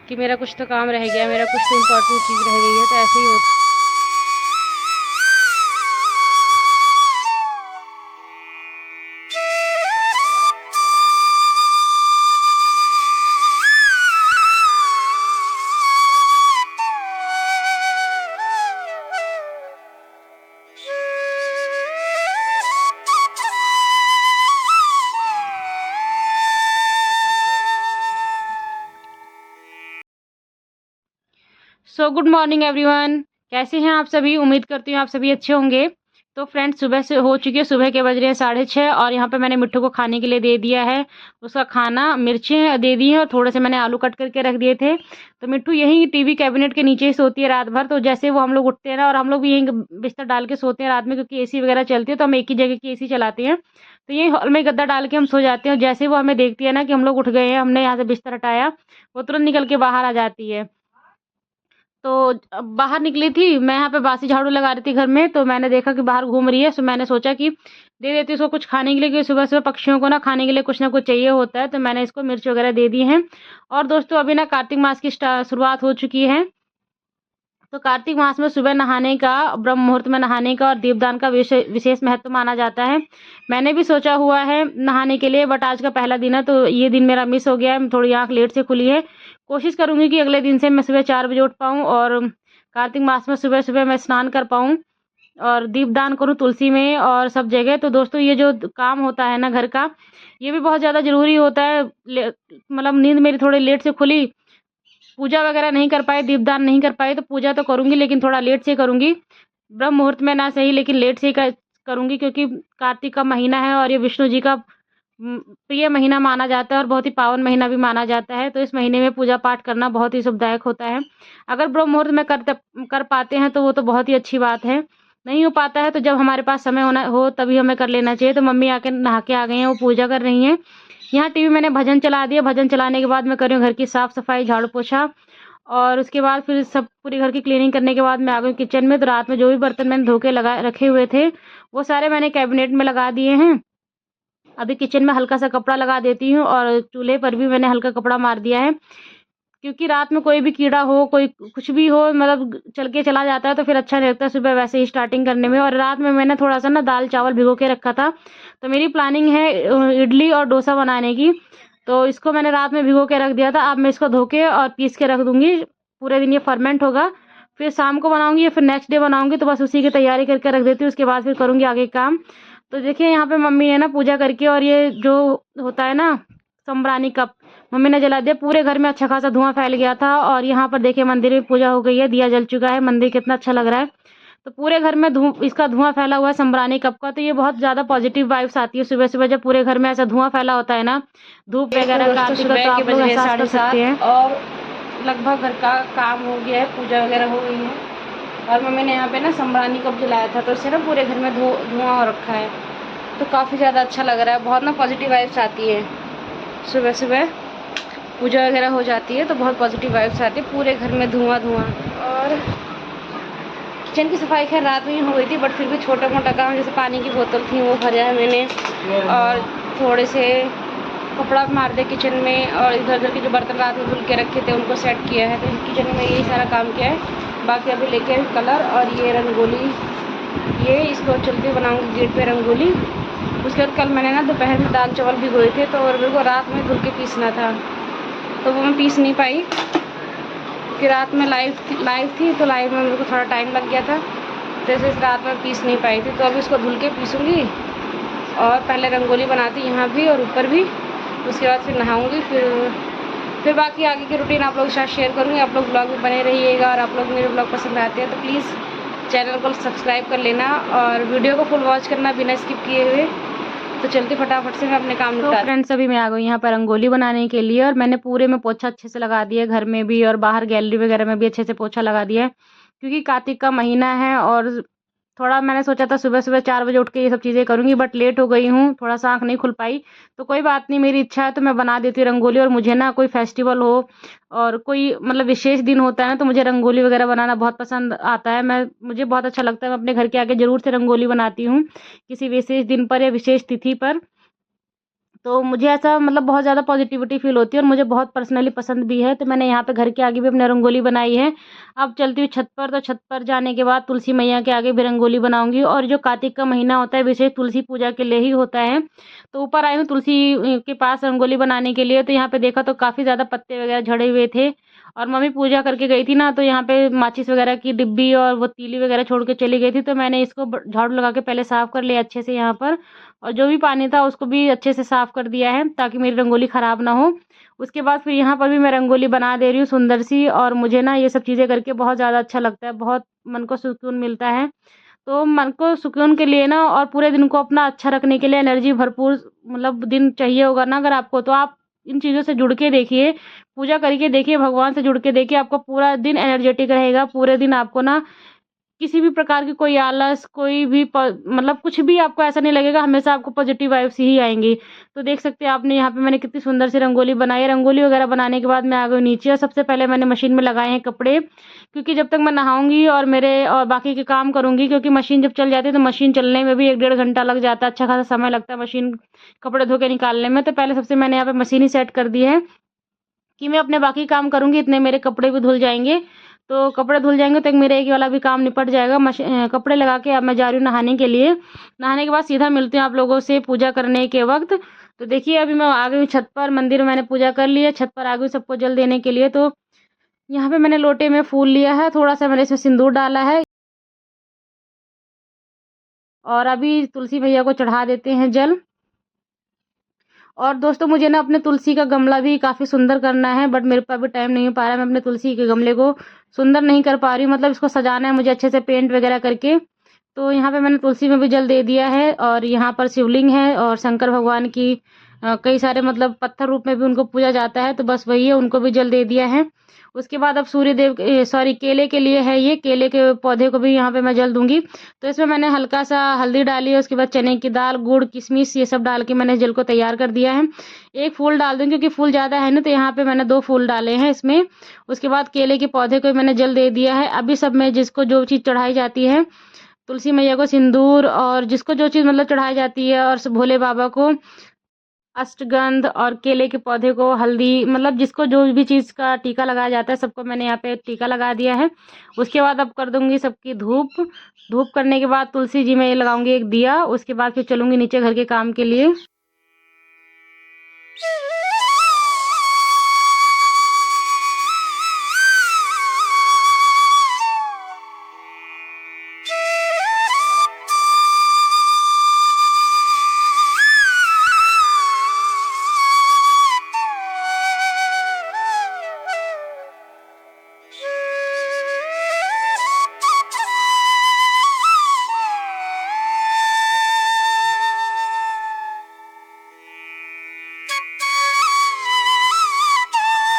कि मेरा कुछ तो काम रह गया, मेरा कुछ तो इम्पोर्टेंट चीज़ रह गई है, तो ऐसे ही होता। सो गुड मॉर्निंग एवरीवन, कैसे हैं आप सभी। उम्मीद करती हूँ आप सभी अच्छे होंगे। तो फ्रेंड्स, सुबह से हो चुकी है, सुबह के बज रहे हैं 6:30 और यहाँ पे मैंने मिट्टू को खाने के लिए दे दिया है। उसका खाना मिर्चें दे दी हैं और थोड़े से मैंने आलू कट करके रख दिए थे। तो मिट्टू यहीं टीवी कैबिनेट के नीचे ही सोती है रात भर। तो जैसे वो हम लोग उठते हैं ना, और हम लोग भी यहीं बिस्तर डाल के सोते हैं रात में, क्योंकि एसी वगैरह चलती है तो हम एक ही जगह की एसी चलाते हैं। तो यही हॉल में गद्दा डाल के हम सो जाते हैं। जैसे वो हमें देखती है ना कि हम लोग उठ गए हैं, हमने यहाँ से बिस्तर हटाया, वो तुरंत निकल के बाहर आ जाती है। तो बाहर निकली थी मैं, यहाँ पे बासी झाड़ू लगा रही थी घर में, तो मैंने देखा कि बाहर घूम रही है। सो मैंने सोचा कि दे देती उसको कुछ खाने के लिए, क्योंकि सुबह सुबह पक्षियों को ना खाने के लिए कुछ ना कुछ चाहिए होता है। तो मैंने इसको मिर्च वगैरह दे दी हैं। और दोस्तों, अभी ना कार्तिक मास की शुरुआत हो चुकी है। तो कार्तिक मास में सुबह नहाने का, ब्रह्म मुहूर्त में नहाने का और दीपदान का विशेष महत्व माना जाता है। मैंने भी सोचा हुआ है नहाने के लिए, बट आज का पहला दिन है तो ये दिन मेरा मिस हो गया है। थोड़ी आंख लेट से खुली है। कोशिश करूंगी कि अगले दिन से मैं सुबह 4 बजे उठ पाऊँ और कार्तिक मास में सुबह सुबह मैं स्नान कर पाऊँ और दीपदान करूँ तुलसी में और सब जगह। तो दोस्तों, ये जो काम होता है ना घर का, ये भी बहुत ज़्यादा ज़रूरी होता है। मतलब नींद मेरी थोड़ी लेट से खुली, पूजा वगैरह नहीं कर पाई, दीपदान नहीं कर पाई, तो पूजा तो करूँगी लेकिन थोड़ा लेट से करूँगी। ब्रह्म मुहूर्त में ना सही, लेकिन लेट से ही करूँगी, क्योंकि कार्तिक का महीना है और ये विष्णु जी का प्रिय महीना माना जाता है और बहुत ही पावन महीना भी माना जाता है। तो इस महीने में पूजा पाठ करना बहुत ही शुभदायक होता है। अगर ब्रह्म मुहूर्त में कर पाते हैं तो वो तो बहुत ही अच्छी बात है। नहीं हो पाता है तो जब हमारे पास समय होना हो तभी हमें कर लेना चाहिए। तो मम्मी आके नहा के आ गई हैं, वो पूजा कर रही हैं। यहाँ टीवी मैंने भजन चला दिया। भजन चलाने के बाद मैं कर रही हूँ घर की साफ सफाई, झाड़ू पोछा, और उसके बाद फिर सब पूरी घर की क्लीनिंग करने के बाद मैं आ गई किचन में। तो रात में जो भी बर्तन मैंने धो के लगा रखे हुए थे, वो सारे मैंने कैबिनेट में लगा दिए हैं। अभी किचन में हल्का सा कपड़ा लगा देती हूँ और चूल्हे पर भी मैंने हल्का कपड़ा मार दिया है, क्योंकि रात में कोई भी कीड़ा हो, कोई कुछ भी हो, मतलब चल के चला जाता है तो फिर अच्छा नहीं लगता सुबह वैसे ही स्टार्टिंग करने में। और रात में मैंने थोड़ा सा ना दाल चावल भिगो के रखा था, तो मेरी प्लानिंग है इडली और डोसा बनाने की। तो इसको मैंने रात में भिगो के रख दिया था। अब मैं इसको धो के और पीस के रख दूंगी। पूरे दिन ये फर्मेंट होगा, फिर शाम को बनाऊंगी या फिर नेक्स्ट डे बनाऊंगी। तो बस उसी की तैयारी करके रख देती हूँ, उसके बाद फिर करूंगी आगे काम। तो देखिए यहाँ पे मम्मी ने ना पूजा करके, और ये जो होता है ना संब्रानी कप, मम्मी ने जला दिया। पूरे घर में अच्छा खासा धुआं फैल गया था। और यहाँ पर देखिए मंदिर में पूजा हो गई है, दिया जल चुका है, मंदिर कितना अच्छा लग रहा है। तो पूरे घर में इसका धुआं फैला हुआ है संब्रानी कप का। तो ये बहुत ज्यादा पॉजिटिव वाइब्स आती है सुबह सुबह, जब पूरे घर में ऐसा धुआं फैला होता है ना, धूप वगैरह का। तो आप लोग एहसास कर सकते हैं। और लगभग घर का काम हो गया है, पूजा वगैरह हो गई है। और मम्मी ने यहाँ पे ना संब्रानी कप जलाया था, तो उससे ना पूरे घर में धुआं हो रखा है। तो काफ़ी ज़्यादा अच्छा लग रहा है, बहुत ना पॉजिटिव वाइब्स आती है। सुबह सुबह पूजा वगैरह हो जाती है तो बहुत पॉजिटिव वाइब्स आती है, पूरे घर में धुआं धुआं। और किचन की सफाई खैर रात में ही हो गई थी, बट फिर भी छोटा मोटा काम, जैसे पानी की बोतल थी वो भरा है मैंने, और थोड़े से कपड़ा मार दिया किचन में, और इधर उधर के जो बर्तन रात में धुल के रखे थे उनको सेट किया है। तो किचन में यही सारा काम किया है। बाकी अभी लेके कलर और ये रंगोली, ये इसको चलते बनाऊंगी गेट पे रंगोली। उसके बाद कल मैंने ना दोपहर में दाल चावल भिगोए थे, तो और मेरे को रात में धुल के पीसना था, तो वो मैं पीस नहीं पाई क्योंकि रात में लाइव थी। तो लाइव में मेरे को थोड़ा टाइम लग गया था, जैसे इस रात में पीस नहीं पाई थी। तो अभी इसको धुल के पीसूँगी और पहले रंगोली बनाती यहाँ भी और ऊपर भी। उसके बाद फिर नहाऊँगी, फिर बाकी आगे की रूटीन आप लोग के साथ शेयर करूँगी। आप लोग ब्लॉग में बने रहिएगा, और आप लोग मेरे ब्लॉग पसंद आते हैं तो प्लीज़ चैनल को सब्सक्राइब कर लेना और वीडियो को फुल वॉच करना बिना स्किप किए हुए। तो चलते फटाफट से मैं अपने काम निपटा। तो फ्रेंड्स, अभी मैं आ गई यहाँ पर रंगोली बनाने के लिए, और मैंने पूरे में पोछा अच्छे से लगा दिया, घर में भी और बाहर गैलरी वगैरह में भी अच्छे से पोछा लगा दिया है, क्योंकि कार्तिक का महीना है। और थोड़ा मैंने सोचा था सुबह सुबह 4 बजे उठ के ये सब चीज़ें करूँगी, बट लेट हो गई हूँ, थोड़ा सा आँख नहीं खुल पाई। तो कोई बात नहीं, मेरी इच्छा है तो मैं बना देती हूँ रंगोली। और मुझे ना कोई फेस्टिवल हो और कोई मतलब विशेष दिन होता है ना, तो मुझे रंगोली वगैरह बनाना बहुत पसंद आता है। मुझे बहुत अच्छा लगता है। मैं अपने घर के आगे ज़रूर से रंगोली बनाती हूँ किसी विशेष दिन पर या विशेष तिथि पर। तो मुझे ऐसा मतलब बहुत ज़्यादा पॉजिटिविटी फ़ील होती है और मुझे बहुत पर्सनली पसंद भी है। तो मैंने यहाँ पे घर के आगे भी अपने रंगोली बनाई है। अब चलती हूँ छत पर, तो छत पर जाने के बाद तुलसी मैया के आगे भी रंगोली बनाऊँगी। और जो कार्तिक का महीना होता है विशेष तुलसी पूजा के लिए ही होता है। तो ऊपर आई हूँ तुलसी के पास रंगोली बनाने के लिए। तो यहाँ पे देखा तो काफ़ी ज़्यादा पत्ते वगैरह झड़े हुए थे और मम्मी पूजा करके गई थी ना, तो यहाँ पे माचिस वगैरह की डिब्बी और वो तीली वगैरह छोड़ के चली गई थी। तो मैंने इसको झाड़ू लगा के पहले साफ़ कर लिया अच्छे से यहाँ पर, और जो भी पानी था उसको भी अच्छे से साफ़ कर दिया है ताकि मेरी रंगोली ख़राब ना हो। उसके बाद फिर यहाँ पर भी मैं रंगोली बना दे रही हूँ सुंदर सी, और मुझे ना ये सब चीज़ें करके बहुत ज़्यादा अच्छा लगता है, बहुत मन को सुकून मिलता है। तो मन को सुकून के लिए ना और पूरे दिन को अपना अच्छा रखने के लिए एनर्जी भरपूर मतलब दिन चाहिए होगा ना अगर आपको, तो आप इन चीज़ों से जुड़ के देखिए, पूजा करके देखिए, भगवान से जुड़ के देखिए, आपको पूरा दिन एनर्जेटिक रहेगा। पूरे दिन आपको ना किसी भी प्रकार की कोई आलस, कोई भी मतलब कुछ भी आपको ऐसा नहीं लगेगा, हमेशा आपको पॉजिटिव वाइब्स ही आएँगी। तो देख सकते हैं आपने यहाँ पे मैंने कितनी सुंदर सी रंगोली बनाई है। रंगोली वगैरह बनाने के बाद मैं आ गई नीचे, और सबसे पहले मैंने मशीन में लगाए हैं कपड़े, क्योंकि जब तक मैं नहाऊँगी और मेरे और बाकी के काम करूँगी, क्योंकि मशीन जब चल जाती है तो मशीन चलने में भी 1 डेढ़ घंटा लग जाता है, अच्छा खासा समय लगता है मशीन कपड़े धो के निकालने में। तो पहले सबसे मैंने यहाँ पे मशीन ही सेट कर दी है कि मैं अपने बाकी काम करूँगी, इतने मेरे कपड़े भी धुल जाएँगे। तो कपड़े धुल जाएँगे तो एक मेरा एक वाला भी काम निपट जाएगा। कपड़े लगा के अब मैं जा रही हूँ नहाने के लिए। नहाने के बाद सीधा मिलती हूँ आप लोगों से पूजा करने के वक़्त। तो देखिए अभी मैं आ गई हूँ छत पर, मंदिर में मैंने पूजा कर ली है, छत पर आ गई हूँ सबको जल देने के लिए। तो यहाँ पे मैंने लोटे में फूल लिया है, थोड़ा-सा मैंने इसमें सिंदूर डाला है, और अभी तुलसी मैया को चढ़ा देते हैं जल। और दोस्तों मुझे ना अपने तुलसी का गमला भी काफ़ी सुंदर करना है, बट मेरे पास अभी टाइम नहीं हो पा रहा है। मैं अपने तुलसी के गमले को सुंदर नहीं कर पा रही हूँ, मतलब इसको सजाना है मुझे अच्छे से पेंट वगैरह करके। तो यहाँ पे मैंने तुलसी में भी जल दे दिया है, और यहाँ पर शिवलिंग है और शंकर भगवान की कई सारे मतलब पत्थर रूप में भी उनको पूजा जाता है, तो बस वही है, उनको भी जल दे दिया है। उसके बाद अब सूर्य देव सॉरी केले के लिए है, ये केले के पौधे को भी यहाँ पे मैं जल दूंगी। तो इसमें मैंने हल्का सा हल्दी डाली है, उसके बाद चने की दाल, गुड़, किशमिश ये सब डाल के मैंने जल को तैयार कर दिया है। एक फूल डाल दूंगी क्योंकि फूल ज़्यादा है ना, तो यहाँ पे मैंने 2 फूल डाले हैं इसमें। उसके बाद केले के पौधे को मैंने जल दे दिया है। अभी सब में जिसको जो चीज़ चढ़ाई जाती है, तुलसी मैया को सिंदूर, और जिसको जो चीज़ मतलब चढ़ाई जाती है, और भोले बाबा को अष्टगंध, और केले के पौधे को हल्दी, मतलब जिसको जो भी चीज़ का टीका लगाया जाता है सबको मैंने यहाँ पे टीका लगा दिया है। उसके बाद अब कर दूंगी सबकी धूप। धूप करने के बाद तुलसी जी में लगाऊंगी एक दिया। उसके बाद फिर चलूंगी नीचे घर के काम के लिए।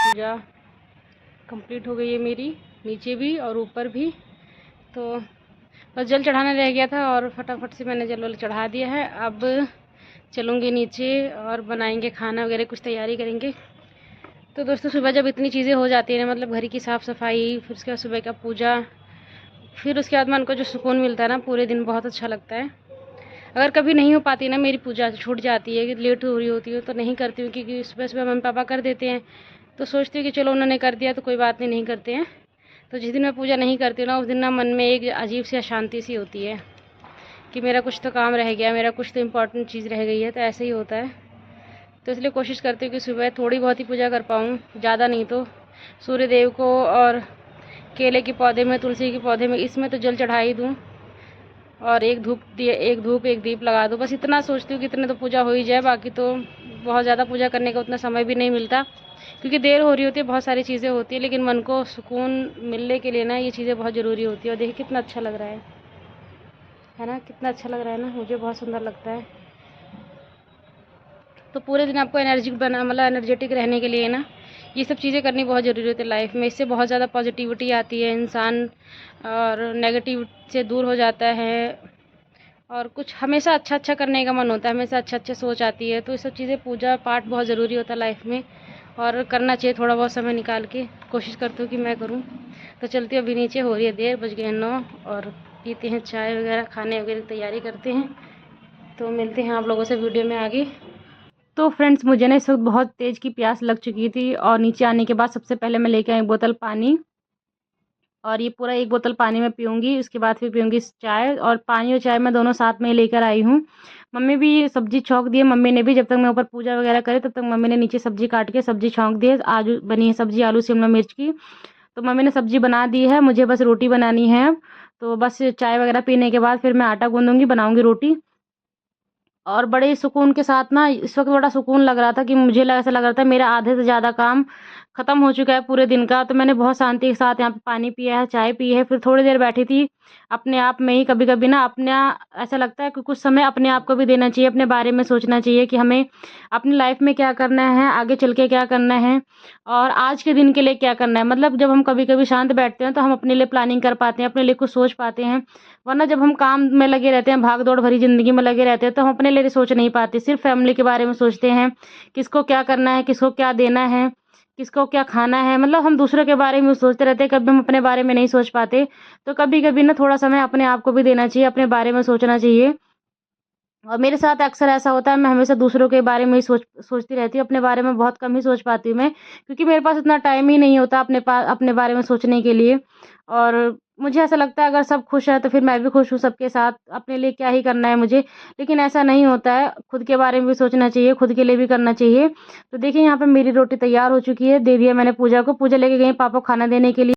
पूजा कंप्लीट हो गई है मेरी, नीचे भी और ऊपर भी। तो बस जल चढ़ाना रह गया था और फटाफट से मैंने जल वल चढ़ा दिया है। अब चलूँगी नीचे और बनाएंगे खाना वगैरह, कुछ तैयारी करेंगे। तो दोस्तों सुबह जब इतनी चीज़ें हो जाती हैं ना, मतलब घर की साफ़ सफाई, फिर उसके बाद सुबह का पूजा, फिर उसके बाद मन को जो सुकून मिलता है ना पूरे दिन, बहुत अच्छा लगता है। अगर कभी नहीं हो पाती ना मेरी पूजा, छूट जाती है कि लेट हो रही होती है, तो नहीं करती हूँ, क्योंकि सुबह सुबह मम्मी पापा कर देते हैं। तो सोचती हूँ कि चलो उन्होंने कर दिया तो कोई बात नहीं, नहीं करते हैं। तो जिस दिन मैं पूजा नहीं करती हूँ ना, उस दिन ना मन में एक अजीब सी अशांति सी होती है कि मेरा कुछ तो काम रह गया, मेरा कुछ तो इम्पोर्टेंट चीज़ रह गई है। तो ऐसे ही होता है। तो इसलिए कोशिश करती हूँ कि सुबह थोड़ी बहुत ही पूजा कर पाऊँ, ज़्यादा नहीं तो। सूर्य देव को और केले के पौधे में, तुलसी के पौधे में, इसमें तो जल चढ़ा ही दूँ, और एक धूप एक दीप लगा दूँ। बस इतना सोचती हूँ कि इतने तो पूजा हो ही जाए। बाकी तो बहुत ज़्यादा पूजा करने का उतना समय भी नहीं मिलता, क्योंकि देर हो रही होती है, बहुत सारी चीज़ें होती है। लेकिन मन को सुकून मिलने के लिए ना ये चीज़ें बहुत ज़रूरी होती है। और देखिए कितना अच्छा लग रहा है ना, कितना अच्छा लग रहा है ना, मुझे बहुत सुंदर लगता है। तो पूरे दिन आपको मतलब एनर्जेटिक रहने के लिए ना ये सब चीज़ें करनी बहुत ज़रूरी होती है लाइफ में। इससे बहुत ज़्यादा पॉजिटिविटी आती है, इंसान और नेगेटिव से दूर हो जाता है, और कुछ हमेशा अच्छा अच्छा करने का मन होता है, हमेशा अच्छा अच्छा सोच आती है। तो ये सब चीज़ें, पूजा पाठ बहुत ज़रूरी होता है लाइफ में, और करना चाहिए थोड़ा बहुत समय निकाल के। कोशिश करती हूँ कि मैं करूँ। तो चलती हूँ, अभी नीचे हो रही है देर, बज गए 9, और पीते हैं चाय वगैरह, खाने वगैरह की तैयारी करते हैं। तो मिलते हैं आप लोगों से वीडियो में आगे। तो फ्रेंड्स मुझे ना इस वक़्त बहुत तेज़ की प्यास लग चुकी थी और नीचे आने के बाद सबसे पहले मैं लेके आई बोतल पानी और ये पूरा 1 बोतल पानी मैं पीऊँगी, उसके बाद फिर पीऊँगी चाय और पानी और चाय मैं दोनों साथ में ही लेकर आई हूँ। मम्मी भी सब्ज़ी छौंक दी है, मम्मी ने भी जब तक मैं ऊपर पूजा वगैरह करी तब तक मम्मी ने नीचे सब्ज़ी काट के सब्ज़ी छौंक दी है। आज बनी है सब्ज़ी आलू शिमला मिर्च की, तो मम्मी ने सब्ज़ी बना दी है, मुझे बस रोटी बनानी है अब। तो बस चाय वगैरह पीने के बाद फिर मैं आटा गूँधूँगी, बनाऊँगी रोटी। और बड़े सुकून के साथ ना इस वक़्त बड़ा सुकून लग रहा था कि मुझे ऐसा लग रहा था मेरा आधे से ज़्यादा काम ख़त्म हो चुका है पूरे दिन का। तो मैंने बहुत शांति के साथ यहाँ पे पानी पिया है, चाय पी है, फिर थोड़ी देर बैठी थी अपने आप में ही। कभी-कभी ना ऐसा लगता है कि कुछ समय अपने आप को भी देना चाहिए, अपने बारे में सोचना चाहिए कि हमें अपनी लाइफ़ में क्या करना है, आगे चल के क्या करना है और आज के दिन के लिए क्या करना है। मतलब जब हम कभी-कभी शांत बैठते हैं तो हम अपने लिए प्लानिंग कर पाते हैं, अपने लिए कुछ सोच पाते हैं। वरना जब हम काम में लगे रहते हैं, भाग-दौड़ भरी ज़िंदगी में लगे रहते हैं, तो हम अपने लिए सोच नहीं पाते, सिर्फ़ फैमिली के बारे में सोचते हैं, किसको क्या करना है, किसको क्या देना है, किसको क्या खाना है, मतलब हम दूसरों के बारे में सोचते रहते हैं, कभी हम अपने बारे में नहीं सोच पाते। तो कभी-कभी ना थोड़ा समय अपने आप को भी देना चाहिए, अपने बारे में सोचना चाहिए। और मेरे साथ अक्सर ऐसा होता है, मैं हमेशा दूसरों के बारे में ही सोचती रहती हूँ, अपने बारे में बहुत कम ही सोच पाती हूँ मैं, क्योंकि मेरे पास इतना टाइम ही नहीं होता अपने बारे में सोचने के लिए। और मुझे ऐसा लगता है अगर सब खुश हैं, तो फिर मैं भी खुश हूँ सबके साथ, अपने लिए क्या ही करना है मुझे। लेकिन ऐसा नहीं होता है, खुद के बारे में भी सोचना चाहिए, खुद के लिए भी करना चाहिए। तो देखिए यहाँ पे मेरी रोटी तैयार हो चुकी है, दे दिया मैंने पूजा को, पूजा लेके गई पापा को खाना देने के लिए।